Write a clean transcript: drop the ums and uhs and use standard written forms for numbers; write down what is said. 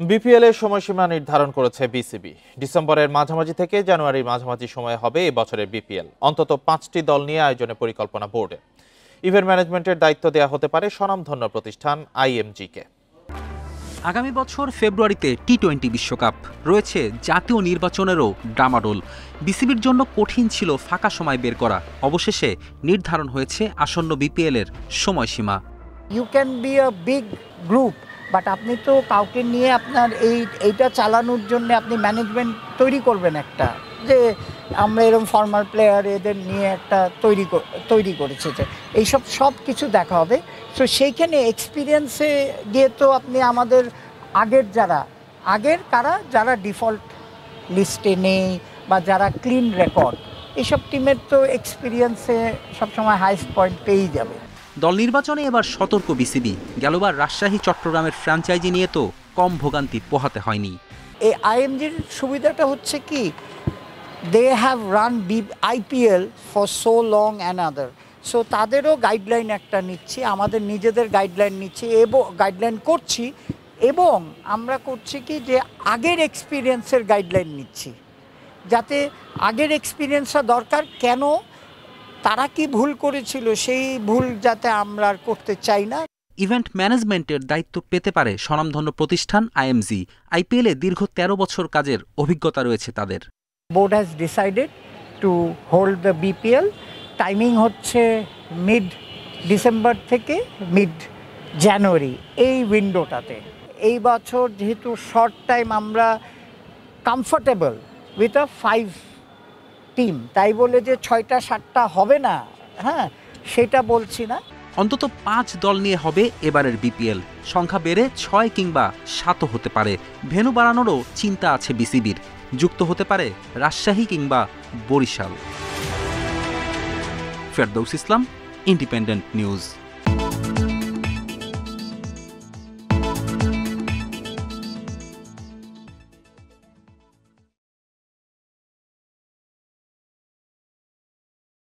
BPL এর সময়সীমা নির্ধারণ করেছে বিসিবি। ডিসেম্বরের মাঝামাঝি থেকে জানুয়ারির মাঝামাঝি সময়ে হবে এই বছরের বিপিএল। অন্তত 5টি দল নিয়ে আয়োজনের পরিকল্পনা বোর্ডে। ইভেন্ট ম্যানেজমেন্টের দায়িত্ব দেওয়া হতে পারে স্বনামধন্য প্রতিষ্ঠান আইএমজি-কে। আগামী বছর ফেব্রুয়ারিতে টি-20 বিশ্বকাপ রয়েছে, জাতীয় নির্বাচনেরও ডামাডোল। বিসিবির জন্য কঠিন ছিল ফাঁকা সময় বের করা। অবশেষে নির্ধারণ হয়েছে আসন্ন বিপিএল এর সময়সীমা। You can be a big group, but আপনি তো কাউকে নিয়ে আপনার এইটা চালানোর জন্য আপনি ম্যানেজমেন্ট তৈরি করবেন একটা, যে আমরা এরকম ফর্মাল প্লেয়ার এদের নিয়ে একটা তৈরি করেছে, যে এইসব সব কিছু দেখা হবে। সো সেইখানে এক্সপিরিয়েন্সে গিয়ে তো আপনি আমাদের যারা ডিফল্ট লিস্টে নেই বা যারা ক্লিন রেকর্ড, এইসব টিমের তো এক্সপিরিয়েন্সে সবসময় হাইস্ট পয়েন্ট পেয়েই যাবে। দল নির্বাচনে এবার সতর্ক বিসিবি। গেলবার রাজশাহী চট্টগ্রামের ফ্র্যাঞ্চাইজি নিয়ে তো কম ভোগান্তি পোহাতে হয়নি। এই আইএমজির সুবিধাটা হচ্ছে কি, they have run IPL for so long and other. So তাদেরও গাইডলাইন একটা নিচ্ছি, আমাদের নিজেদের গাইডলাইন নিচ্ছি এবং গাইডলাইন করছি, এবং আমরা করছি কি যে আগের এক্সপিরিয়েন্সের গাইডলাইন নিচ্ছি, যাতে আগের এক্সপিরিয়েন্সটা দরকার, কেন তারা কি ভুল করেছিল সেই ভুল যাতে আমরা আর করতে চাই না। ইভেন্ট ম্যানেজমেন্টের দায়িত্ব পেতে পারে স্বনামধন্য প্রতিষ্ঠান আইএমজি। আইপিএলে দীর্ঘ 13 বছর কাজের অভিজ্ঞতা রয়েছে তাদের। Board has decided to hold the BPL. Timing হচ্ছে মিড ডিসেম্বর থেকে মিড জানুয়ারি, এই উইন্ডোটাতে। এই বছর যেহেতু শর্ট টাইম, আমরা কমফোর্টেবল উইথ আ 5 টিম, তাই বলে যে 6টা 7টা হবে না, হ্যাঁ সেটা বলছি না। অন্তত 5 দল নিয়ে হবে এবারের বিপিএল। সংখ্যা বেড়ে 6 কিংবা 7ও হতে পারে। ভেন্যু বাড়ানোরও চিন্তা আছে বিসিবির। যুক্ত হতে পারে রাজশাহী কিংবা বরিশাল। ফেরদৌস ইসলাম, ইন্ডিপেন্ডেন্ট নিউজ।